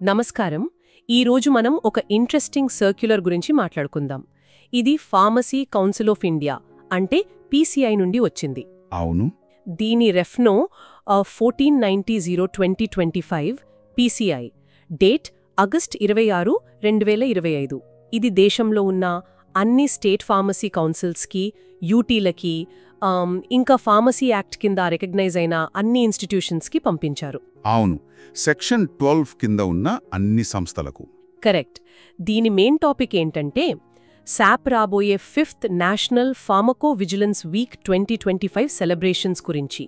నమస్కారం. ఈరోజు మనం ఒక ఇంట్రెస్టింగ్ సర్క్యులర్ గురించి మాట్లాడుకుందాం. ఇది ఫార్మసీ కౌన్సిల్ ఆఫ్ ఇండియా అంటే పీసీఐ నుండి వచ్చింది. అవును. దీని రెఫ్నో 1490/2025 పీసీఐ, డేట్ ఆగస్ట్ 26, 2025. ఇది దేశంలో ఉన్న అన్ని స్టేట్ ఫార్మసీ కౌన్సిల్స్కి, యూటీలకి, ఇంకా ఫార్మసీ యాక్ట్ కింద రికగ్నైజ్ అయిన అన్ని ఇన్స్టిట్యూషన్స్కి పంపించారు. అవును, సెక్షన్ 12 కింద ఉన్న అన్ని సంస్థలకు. కరెక్ట్. దీని మెయిన్ టాపిక్ ఏంటంటే శాప్ రాబోయే 5th national pharmaco vigilance week 2025 celebrations గురించి.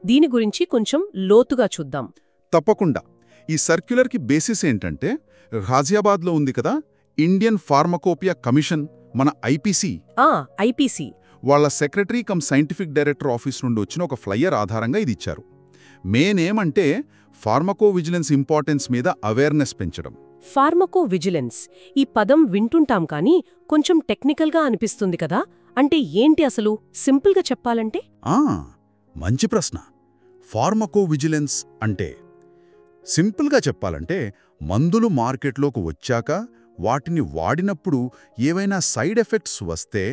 దీని గురించి కొంచెం లోతుగా చూద్దాం. తప్పకుండా. ఈ సర్క్యులర్కి బేసిస్ ఏంటంటే ఘాజియాబాద్లో ఉంది కదా ఇండియన్ ఫార్మకోపియా కమిషన్, మన ఐపీసీ. ఐపీసీ వాళ్ళ secretary come scientific director office నుండి వచ్చిన ఒక ఫ్లయ్యర్ ఆధారంగా ఇది ఇచ్చారు. మెయిన్ ఏమంటే ఫార్మకో విజిలెన్స్ ఇంపార్టెన్స్ మీద అవేర్నెస్ పెంచడం. ఫార్మకో విజిలెన్స్ ఈ పదం వింటుంటాం కానీ కొంచెం టెక్నికల్గా అనిపిస్తుంది కదా. అంటే ఏంటి అసలు, సింపుల్గా చెప్పాలంటే? మంచి ప్రశ్న. ఫార్మకో విజిలెన్స్ అంటే సింపుల్గా చెప్పాలంటే మందులు మార్కెట్లోకి వచ్చాక వాటిని వాడినప్పుడు ఏవైనా సైడ్ ఎఫెక్ట్స్ వస్తే,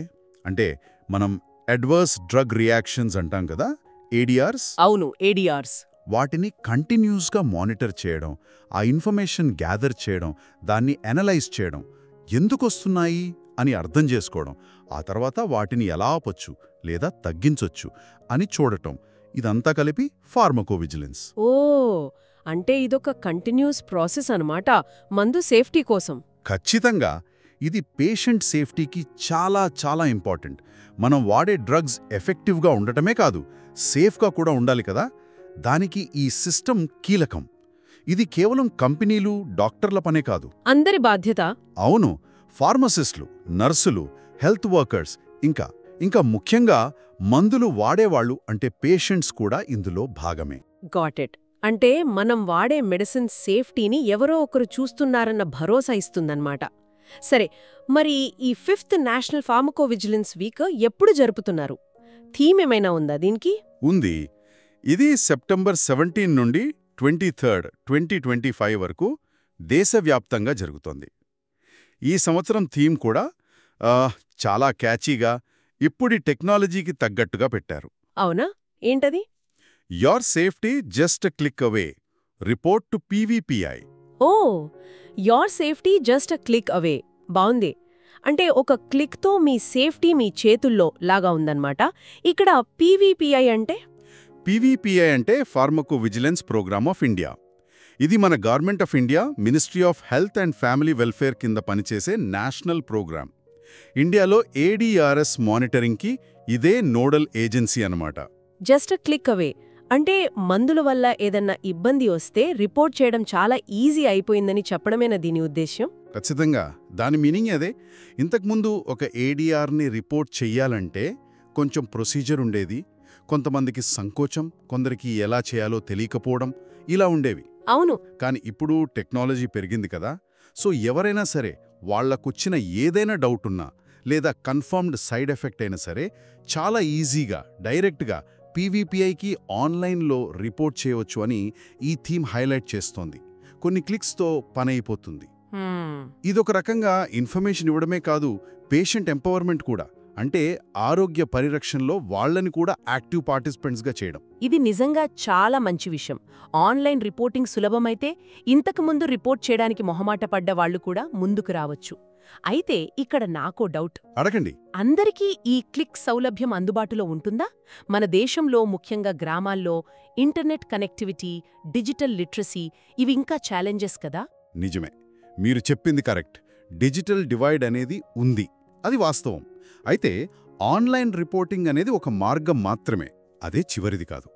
అంటే మనం అడ్వర్స్ డ్రగ్ రియాక్షన్స్ అంటాం కదా, ఏడీఆర్స్. అవును, ఏడీఆర్స్. వాటిని కంటిన్యూస్గా మానిటర్ చేయడం, ఆ ఇన్ఫర్మేషన్ గ్యాదర్ చేయడం, దాన్ని అనలైజ్ చేయడం, ఎందుకొస్తున్నాయి అని అర్థం చేసుకోవడం, ఆ తర్వాత వాటిని ఎలా ఆపొచ్చు లేదా తగ్గించొచ్చు అని చూడటం, ఇదంతా కలిపి ఫార్మకో విజిలెన్స్. ఓ, అంటే ఇదొక కంటిన్యూస్ ప్రాసెస్ అన్నమాట మందు సేఫ్టీ కోసం. ఖచ్చితంగా. ఇది పేషెంట్ సేఫ్టీకి చాలా చాలా ఇంపార్టెంట్. మనం వాడే డ్రగ్స్ ఎఫెక్టివ్గా ఉండటమే కాదు, సేఫ్గా కూడా ఉండాలి కదా. దానికి ఈ సిస్టమ్ కీలకం. ఇది కేవలం కంపెనీలు, డాక్టర్ల పనే కాదు, అందరి బాధ్యత. అవును, ఫార్మసిస్టులు, నర్సులు, హెల్త్ వర్కర్స్, ఇంకా ముఖ్యంగా మందులు వాడేవాళ్లు అంటే పేషెంట్స్ కూడా ఇందులో భాగమే. Got it. అంటే మనం వాడే మెడిసిన్ సేఫ్టీని ఎవరో ఒకరు చూస్తున్నారన్న భరోసా ఇస్తుందన్నమాట. సరే, మరి ఈ 5th national pharmaco vigilance week ఎప్పుడు జరుపుతున్నారు? థీమ్ ఏమైనా ఉందా దీనికి? ఉంది. ఇది సెప్టెంబర్ 17 నుండి 23, 2025 వరకు దేశవ్యాప్తంగా జరుగుతోంది. ఈ సంవత్సరం థీమ్ కూడా చాలా క్యాచీగా, ఇప్పుడి టెక్నాలజీకి తగ్గట్టుగా పెట్టారు. అవునా? ఏంటది? Your safety just click away, report to PVPI. Oh, your safety just a click away. బావుంది. అంటే ఒక క్లిక్తో మీ సేఫ్టీ మీ చేతుల్లో లాగా ఉందన్నమాట. ఇక్కడ పీవీపీఐ అంటే? పీవీపీఐ అంటే pharmacovigilance programme of India. ఇది మన government of India, ministry of health and family welfare కింద పనిచేసే నేషనల్ ప్రోగ్రామ్. ఇండియాలో ఏడీఆర్ఎస్ మానిటరింగ్కి ఇదే నోడల్ ఏజెన్సీ అన్నమాట. జస్ట్ అ క్లిక్ అవే అంటే మందుల వల్ల ఏదన్నా ఇబ్బంది వస్తే రిపోర్ట్ చేయడం చాలా ఈజీ అయిపోయిందని చెప్పడమేనా దీని ఉద్దేశ్యం? ఖచ్చితంగా, దాని మీనింగ్ అదే. ఇంతకుముందు ఒక ఏడీఆర్ని రిపోర్ట్ చెయ్యాలంటే కొంచెం ప్రొసీజర్ ఉండేది. కొంతమందికి సంకోచం, కొందరికి ఎలా చేయాలో తెలియకపోవడం, ఇలా ఉండేవి. అవును. కానీ ఇప్పుడు టెక్నాలజీ పెరిగింది కదా, సో ఎవరైనా సరే వాళ్లకొచ్చిన ఏదైనా డౌట్ ఉన్నా లేదా కన్ఫర్మ్డ్ సైడ్ ఎఫెక్ట్ అయినా సరే చాలా ఈజీగా డైరెక్ట్గా పీవీపీఐకి ఆన్లైన్లో రిపోర్ట్ చేయవచ్చు అని ఈ థీమ్ హైలైట్ చేస్తోంది. కొన్ని క్లిక్స్తో పనైపోతుంది. ఇదొక రకంగా ఇన్ఫర్మేషన్ ఇవ్వడమే కాదు, పేషెంట్ ఎంపవర్మెంట్ కూడా. అంటే ఆరోగ్య పరిరక్షణలో వాళ్లని కూడా యాక్టివ్ పార్టిసిపెంట్స్గా చేయడం. ఇది నిజంగా చాలా మంచి విషయం. ఆన్లైన్ రిపోర్టింగ్ సులభమైతే ఇంతకుముందు రిపోర్ట్ చేయడానికి మొహమాట పడ్డ వాళ్లు కూడా ముందుకు రావచ్చు. అయితే ఇక్కడ నాకో డౌట్. అడగండి. అందరికీ ఈ క్లిక్ సౌలభ్యం అందుబాటులో ఉంటుందా? మన దేశంలో ముఖ్యంగా గ్రామాల్లో ఇంటర్నెట్ కనెక్టివిటీ, డిజిటల్ లిటరసీ ఇవి ఇంకా ఛాలెంజెస్ కదా? నిజమే, మీరు చెప్పింది కరెక్ట్. డిజిటల్ డివైడ్ అనేది ఉంది, అది వాస్తవం. అయితే ఆన్లైన్ రిపోర్టింగ్ అనేది ఒక మార్గం మాత్రమే, అదే చివరిది కాదు.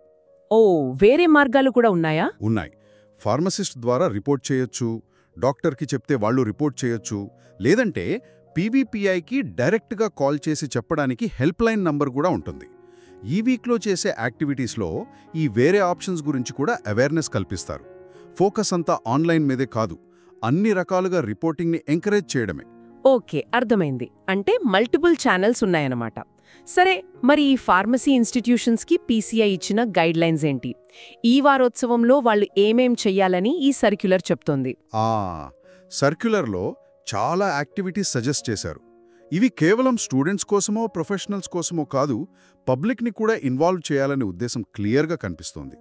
ఓ, వేరే మార్గాలు కూడా ఉన్నాయా? ఉన్నాయి. ఫార్మసిస్ట్ ద్వారా రిపోర్ట్ చేయొచ్చు, డాక్టర్కి చెప్తే వాళ్ళు రిపోర్ట్ చేయొచ్చు, లేదంటే పీవీపీఐకి డైరెక్ట్గా కాల్ చేసి చెప్పడానికి హెల్ప్ లైన్ నంబర్ కూడా ఉంటుంది. ఈ వీక్లో చేసే యాక్టివిటీస్లో ఈ వేరే ఆప్షన్స్ గురించి కూడా అవేర్నెస్ కల్పిస్తారు. ఫోకస్ అంతా ఆన్లైన్ మీదే కాదు, అన్ని రకాలుగా రిపోర్టింగ్ని ఎంకరేజ్ చేయడమే. ఓకే, అర్థమైంది. అంటే మల్టిపుల్ ఛానల్స్ ఉన్నాయన్నమాట. సరే, మరి ఈ ఫార్మసీ ఇన్స్టిట్యూషన్స్కి పీసీఐ ఇచ్చిన గైడ్లైన్స్ ఏంటి? ఈ వారోత్సవంలో వాళ్ళు ఏమేం చెయ్యాలని ఈ సర్క్యులర్ చెప్తోంది? ఆ సర్క్యులర్లో చాలా యాక్టివిటీస్ సజెస్ట్ చేశారు. ఇవి కేవలం స్టూడెంట్స్ కోసమో ప్రొఫెషనల్స్ కోసమో కాదు, పబ్లిక్ని కూడా ఇన్వాల్వ్ చేయాలనే ఉద్దేశం క్లియర్గా కనిపిస్తోంది.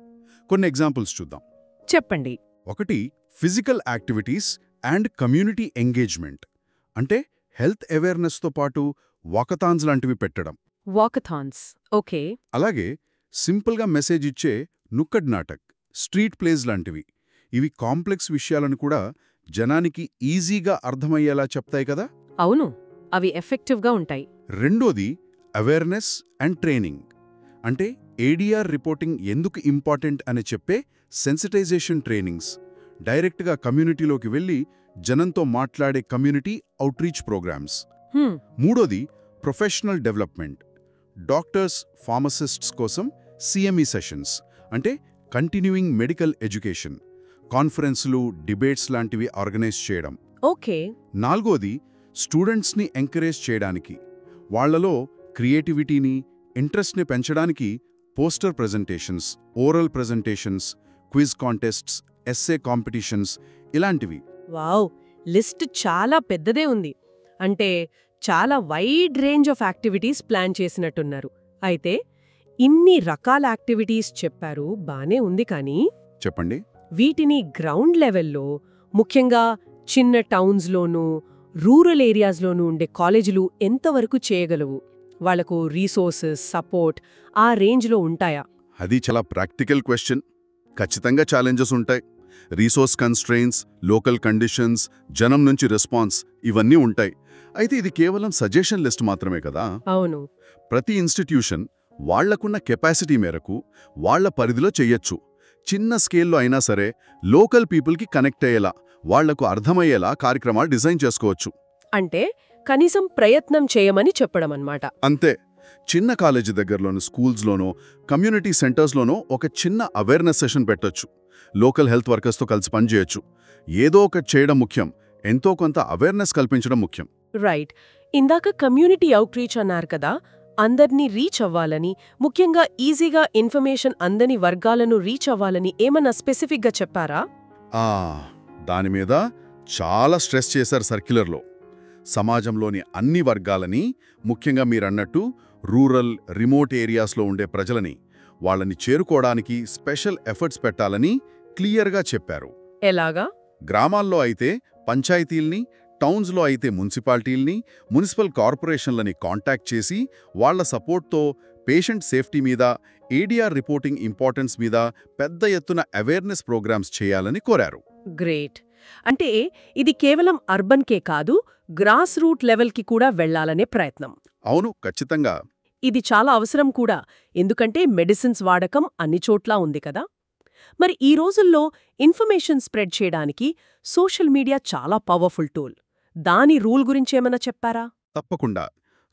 కొన్ని ఎగ్జాంపుల్స్ చూద్దాం. చెప్పండి. ఒకటి, physical activities and community engagement. అంటే హెల్త్ అవేర్నెస్తో పాటు వాకథాన్స్ లాంటివి పెట్టడం. Walkathons, okay. అలాగే సింపుల్గా మెసేజ్ ఇచ్చే నుక్కడ్ నాటక్, స్ట్రీట్ ప్లేస్ లాంటివి. ఇవి కాంప్లెక్స్ విషయాలను కూడా జనానికి ఈజీగా అర్థమయ్యేలా చెప్తాయి కదా. అవును, అవి ఎఫెక్టివ్గా ఉంటాయి. రెండోది, అవేర్నెస్ అండ్ ట్రైనింగ్. అంటే ఏడీఆర్ రిపోర్టింగ్ ఎందుకు ఇంపార్టెంట్ అని చెప్పే సెన్సిటైజేషన్ ట్రైనింగ్స్. డైరెక్ట్గా కమ్యూనిటీలోకి వెళ్ళి జనంతో మాట్లాడే కమ్యూనిటీ అవుట్రీచ్ ప్రోగ్రామ్స్. మూడోది, ప్రొఫెషనల్ డెవలప్మెంట్. డాక్టర్స్, ఫార్మసిస్ట్స్ కోసం సిఎంఈ సెషన్స్, అంటే కంటిన్యూయింగ్ మెడికల్ ఎడ్యుకేషన్. కాన్ఫరెన్సులు, డిబేట్స్ లాంటివి ఆర్గనైజ్ చేయడం. ఓకే. నాలుగోది, స్టూడెంట్స్ని ఎంకరేజ్ చేయడానికి, వాళ్లలో క్రియేటివిటీని, ఇంట్రెస్ట్ని పెంచడానికి poster presentations, oral presentations, quiz కాంటెస్ట్స్, essay competitions ఇలాంటివి. వావ్, లిస్ట్ చాలా పెద్దదే ఉంది. అంటే చాలా wide range of activities plan చేసినట్టున్నారు. అయితే ఇన్ని రకాల యాక్టివిటీస్ చెప్పారు, బానే ఉంది, కానీ చెప్పండి. వీటిని గ్రౌండ్ లెవెల్లో, ముఖ్యంగా చిన్న టౌన్స్లోనూ రూరల్ ఏరియాస్లోనూ ఉండే కాలేజీలు ఎంతవరకు చేయగలవు? వాళ్లకు రీసోర్సెస్, సపోర్ట్ ఆ రేంజ్లో ఉంటాయా? అది చాలా ప్రాక్టికల్ క్వశ్చన్. ఖచ్చితంగా ఛాలెంజెస్ ఉంటాయి. రీసోర్స్ కన్స్ట్రెయిన్స్, లోకల్ కండిషన్స్, జనం నుంచి రెస్పాన్స్ ఇవన్నీ ఉంటాయి. అయితే ఇది కేవలం సజెషన్ లిస్ట్ మాత్రమే కదా. అవును. ప్రతి ఇన్స్టిట్యూషన్ వాళ్లకున్న కెపాసిటీ మేరకు వాళ్ల పరిధిలో చెయ్యొచ్చు. చిన్న స్కేల్లో అయినా సరే లోకల్ పీపుల్కి కనెక్ట్ అయ్యేలా, వాళ్లకు అర్థమయ్యేలా కార్యక్రమాలు డిజైన్ చేసుకోవచ్చు. అంటే కనీసం ప్రయత్నం చేయమని చెప్పడం అన్నమాట. అంతే. చిన్న కాలేజీ దగ్గరలోనూ, స్కూల్స్లోనో, కమ్యూనిటీ సెంటర్స్లోనో ఒక చిన్న అవేర్నెస్ సెషన్ పెట్టొచ్చు. లోకల్ హెల్త్ వర్కర్స్తో కలిసి పనిచేయొచ్చు. ఏదో ఒకటి చేయడం ముఖ్యం, ఎంతో కొంత అవేర్నెస్ కల్పించడం ముఖ్యం. రైట్. ఇందాక కమ్యూనిటీ అవుట్రీచ్ అన్నారు కదా, అందర్నీ రీచ్ అవ్వాలని, ముఖ్యంగా ఈజీగా ఇన్ఫర్మేషన్ అందని వర్గాలను రీచ్ అవ్వాలని ఏమన్నా స్పెసిఫిక్గా చెప్పారా? దానిమీద చాలా స్ట్రెస్ చేశారు సర్క్యులర్లో. సమాజంలోని అన్ని వర్గాలని, ముఖ్యంగా మీరన్నట్టు రూరల్, రిమోట్ ఏరియాస్లో ఉండే ప్రజలని, వాళ్ళని చేరుకోవడానికి స్పెషల్ ఎఫర్ట్స్ పెట్టాలని క్లియర్గా చెప్పారు. ఎలాగా? గ్రామాల్లో అయితే పంచాయతీల్ని, టౌన్స్లో అయితే మున్సిపాలిటీల్ని, మున్సిపల్ కార్పొరేషన్లని కాంటాక్ట్ చేసి వాళ్ల సపోర్ట్తో పేషెంట్ సేఫ్టీ మీద, ఏడీఆర్ రిపోర్టింగ్ ఇంపార్టెన్స్ మీద పెద్ద ఎత్తున అవేర్నెస్ ప్రోగ్రామ్స్ చేయాలని కోరారు. గ్రేట్. అంటే ఇది కేవలం అర్బన్కే కాదు, గ్రాస్ రూట్ లెవెల్కి కూడా వెళ్లాలనే ప్రయత్నం. అవును, ఖచ్చితంగా. ఇది చాలా అవసరం కూడా, ఎందుకంటే మెడిసిన్స్ వాడకం అన్ని చోట్లా ఉంది కదా. మరి ఈ రోజుల్లో ఇన్ఫర్మేషన్ స్ప్రెడ్ చేయడానికి సోషల్ మీడియా చాలా పవర్ఫుల్ టూల్. దాని రూల్ గురించేమన్నా చెప్పారా? తప్పకుండా.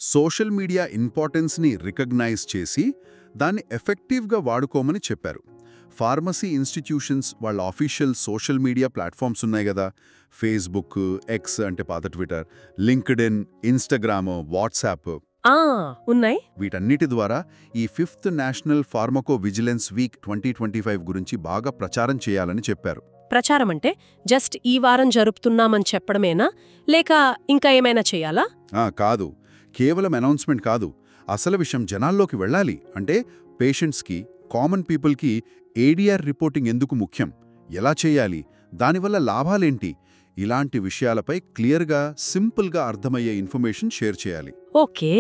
సోషల్ మీడియా ఇంపార్టెన్స్ని రికగ్నైజ్ చేసి దాన్ని ఎఫెక్టివ్గా వాడుకోమని చెప్పారు. ఫార్మసీ ఇన్స్టిట్యూషన్స్ వాళ్ళ ఆఫీషియల్ సోషల్ మీడియా ప్లాట్ఫామ్స్ ఉన్నాయి కదా. ఫేస్బుక్, ఎక్స్ అంటే పాత ట్విట్టర్, లింక్డ్ఇన్, ఇన్స్టాగ్రామ్, వాట్సాప్ ఉన్నాయి. వీటన్నిటి ద్వారా ఈ 5th national pharmaco vigilance week 2025 గురించి బాగా ప్రచారం చేయాలని చెప్పారు. ప్రచారం అంటే జస్ట్ ఈ వారం జరుపుతున్నామని చెప్పడమేనా, లేక ఇంకా ఏమైనా చేయాలా? కాదు, కేవలం అనౌన్స్మెంట్ కాదు. అసలు విషయం జనాల్లోకి వెళ్ళాలి. అంటే పేషెంట్స్కి, కామన్ పీపుల్కి ఏడీఆర్ రిపోర్టింగ్ ఎందుకు ముఖ్యం, ఎలా చేయాలి, దానివల్ల లాభాలేంటి, ఇలాంటి విషయాలపై క్లియర్గా, సింపుల్గా అర్థమయ్యే ఇన్ఫర్మేషన్ షేర్ చేయాలి. ఓకే.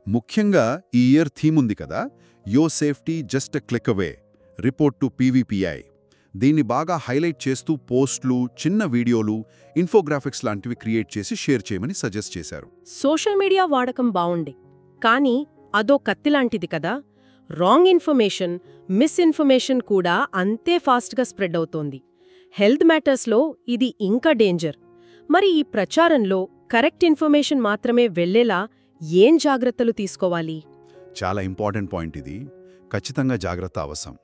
ముఖ్యంగా ఈ ఇయర్ థీమ్ ఉంది కదా, your safety just a click away, report to PVPI. దీన్ని బాగా హైలైట్ చేస్తూ పోస్టులు, చిన్న వీడియోలు, ఇన్ఫోగ్రాఫిక్స్ లాంటివి క్రియేట్ చేసి షేర్ చేయమని సజెస్ట్ చేశారు. సోషల్ మీడియా వాడకం బావుంది, కానీ అదో కత్తిలాంటిది కదా. రాంగ్ ఇన్ఫర్మేషన్, మిస్ఇన్ఫర్మేషన్ కూడా అంతే ఫాస్ట్గా స్ప్రెడ్ అవుతోంది. హెల్త్ మ్యాటర్స్లో ఇది ఇంకా డేంజర్. మరి ఈ ప్రచారంలో కరెక్ట్ ఇన్ఫర్మేషన్ మాత్రమే వెళ్లేలా ఏం జాగ్రత్తలు తీసుకోవాలి? చాలా ఇంపార్టెంట్ పాయింట్ ఇది. ఖచ్చితంగా జాగ్రత్త అవసరం.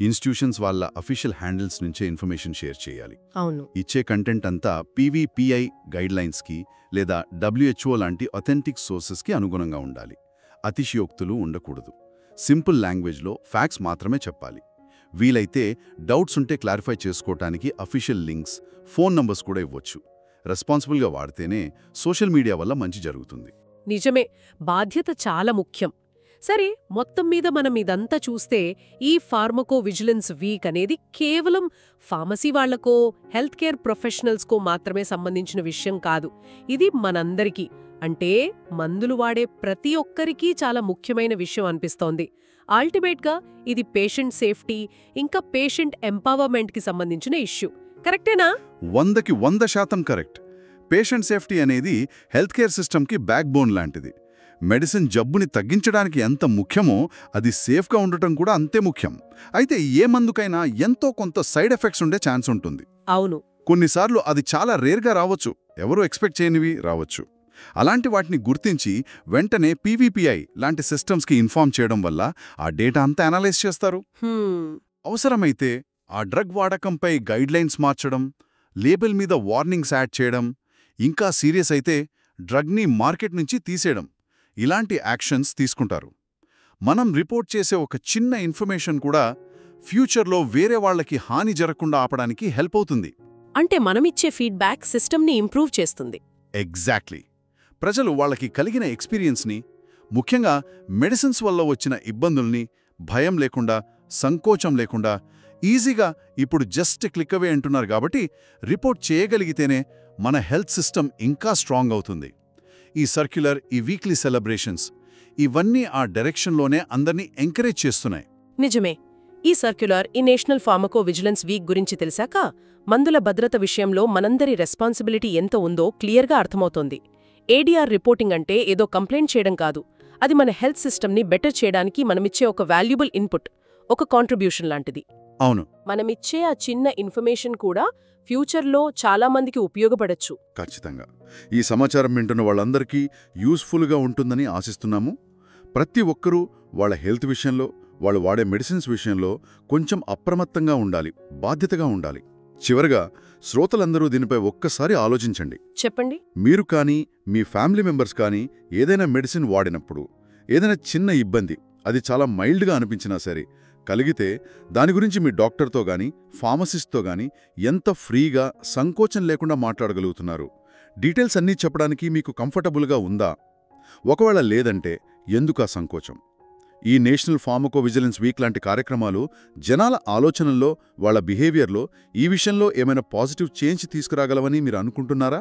ఇన్స్టిట్యూషన్స్ వాళ్ళ అఫీషియల్ హ్యాండిల్స్ నుంచే ఇన్ఫర్మేషన్ షేర్ చేయాలి. అవును. ఇచ్చే కంటెంట్ అంతా పీవీపీఐ గైడ్లైన్స్కి లేదా WHO లాంటి అథెంటిక్ సోర్సెస్కి అనుగుణంగా ఉండాలి. అతిశయోక్తులు ఉండకూడదు. సింపుల్ లాంగ్వేజ్లో ఫ్యాక్ట్స్ మాత్రమే చెప్పాలి. వీలైతే డౌట్స్ ఉంటే క్లారిఫై చేసుకోవటానికి అఫీషియల్ లింక్స్, ఫోన్ నంబర్స్ కూడా ఇవ్వచ్చు. రెస్పాన్సిబుల్గా వాడితేనే సోషల్ మీడియా వల్ల మంచి జరుగుతుంది. నిజమే, బాధ్యత చాలా ముఖ్యం. సరే, మొత్తం మీద మనం ఇదంతా చూస్తే ఈ ఫార్మకో విజిలెన్స్ వీక్ అనేది కేవలం ఫార్మసీ వాళ్లకో, హెల్త్ కేర్ ప్రొఫెషనల్స్కో మాత్రమే సంబంధించిన విషయం కాదు. ఇది మనందరికీ, అంటే మందులు వాడే ప్రతి ఒక్కరికీ చాలా ముఖ్యమైన విషయం అనిపిస్తోంది. అల్టిమేట్గా ఇది పేషెంట్ సేఫ్టీ, ఇంకా పేషెంట్ ఎంపవర్మెంట్కి సంబంధించిన ఇష్యూ. కరెక్టేనా? 100కి 100% కరెక్ట్. పేషెంట్ సేఫ్టీ అనేది హెల్త్ కేర్ సిస్టమ్కి బ్యాక్ బోన్ లాంటిది. మెడిసిన్ జబ్బుని తగ్గించడానికి ఎంత ముఖ్యమో అది సేఫ్గా ఉండటం కూడా అంతే ముఖ్యం. అయితే ఏ మందుకైనా ఎంతో కొంత సైడ్ ఎఫెక్ట్స్ ఉండే ఛాన్స్ ఉంటుంది. అవును. కొన్నిసార్లు అది చాలా రేర్గా రావచ్చు, ఎవరూ ఎక్స్పెక్ట్ చేయనివి రావచ్చు. అలాంటి వాటిని గుర్తించి వెంటనే పీవీపీఐ లాంటి సిస్టమ్స్కి ఇన్ఫార్మ్ చేయడం వల్ల ఆ డేటా అంతా అనలైజ్ చేస్తారు. అవసరమైతే ఆ డ్రగ్ వాడకంపై గైడ్లైన్స్ మార్చడం, లేబుల్ మీద వార్నింగ్స్ యాడ్ చేయడం, ఇంకా సీరియస్ అయితే డ్రగ్ని మార్కెట్ నుంచి తీసేయడం, ఇలాంటి యాక్షన్స్ తీసుకుంటారు. మనం రిపోర్ట్ చేసే ఒక చిన్న ఇన్ఫర్మేషన్ కూడా ఫ్యూచర్లో వేరే వాళ్లకి హాని జరగకుండా ఆపడానికి హెల్ప్ అవుతుంది. అంటే మనమిచ్చే ఫీడ్బ్యాక్ సిస్టమ్ని ఇంప్రూవ్ చేస్తుంది. ఎగ్జాక్ట్లీ. ప్రజలు వాళ్ళకి కలిగిన ఎక్స్పీరియన్స్ని, ముఖ్యంగా మెడిసిన్స్ వల్ల వచ్చిన ఇబ్బందుల్ని భయం లేకుండా, సంకోచం లేకుండా ఈజీగా ఇప్పుడు జస్ట్ క్లిక్ అవే అంటున్నారు. కాబట్టి రిపోర్ట్ చేయగలిగితేనే మన హెల్త్ సిస్టమ్ ఇంకా స్ట్రాంగ్ అవుతుంది. ఈ సర్క్యులర్, ఈ వీక్లీ సెలబ్రేషన్స్ ఇవన్నీ ఆ డైరెక్షన్లోనే అందర్నీ ఎంకరేజ్ చేస్తున్నాయి. నిజమే. ఈ సర్క్యులర్, ఈ నేషనల్ ఫార్మకో విజిలెన్స్ వీక్ గురించి తెలిసాక మందుల భద్రత విషయంలో మనందరి రెస్పాన్సిబిలిటీ ఎంత ఉందో క్లియర్గా అర్థమవుతోంది. ఏడీఆర్ రిపోర్టింగ్ అంటే ఏదో కంప్లైంట్ చేయడం కాదు, అది మన హెల్త్ సిస్టమ్ని బెటర్ చేయడానికి మనమిచ్చే ఒక వాల్యుబుల్ ఇన్పుట్, ఒక కాంట్రిబ్యూషన్ లాంటిది. అవును, మనమిచ్చే ఆ చిన్న ఇన్ఫర్మేషన్ కూడా ఫ్యూచర్లో చాలామందికి ఉపయోగపడచ్చు. ఖచ్చితంగా. ఈ సమాచారం వింటున్న వాళ్ళందరికీ యూస్ఫుల్గా ఉంటుందని ఆశిస్తున్నాము. ప్రతి ఒక్కరూ వాళ్ళ హెల్త్ విషయంలో, వాళ్ళు వాడే మెడిసిన్స్ విషయంలో కొంచెం అప్రమత్తంగా ఉండాలి, బాధ్యతగా ఉండాలి. చివరగా శ్రోతలందరూ దీనిపై ఒక్కసారి ఆలోచించండి. చెప్పండి. మీరు కానీ, మీ ఫ్యామిలీ మెంబర్స్ కానీ ఏదైనా మెడిసిన్ వాడినప్పుడు ఏదైనా చిన్న ఇబ్బంది, అది చాలా మైల్డ్గా అనిపించినా సరే, కలిగితే దాని గురించి మీ డాక్టర్తో గానీ, ఫార్మసిస్ట్తో గానీ ఎంత ఫ్రీగా, సంకోచం లేకుండా మాట్లాడగలుగుతున్నారు? డీటెయిల్స్ అన్నీ చెప్పడానికి మీకు కంఫర్టబుల్గా ఉందా? ఒకవేళ లేదంటే ఎందుకా సంకోచం? ఈ నేషనల్ ఫార్మకో విజిలెన్స్ వీక్ లాంటి కార్యక్రమాలు జనాల ఆలోచనల్లో, వాళ్ళ బిహేవియర్లో ఈ విషయంలో ఏమైనా పాజిటివ్ చేంజ్ తీసుకురాగలవని మీరు అనుకుంటున్నారా?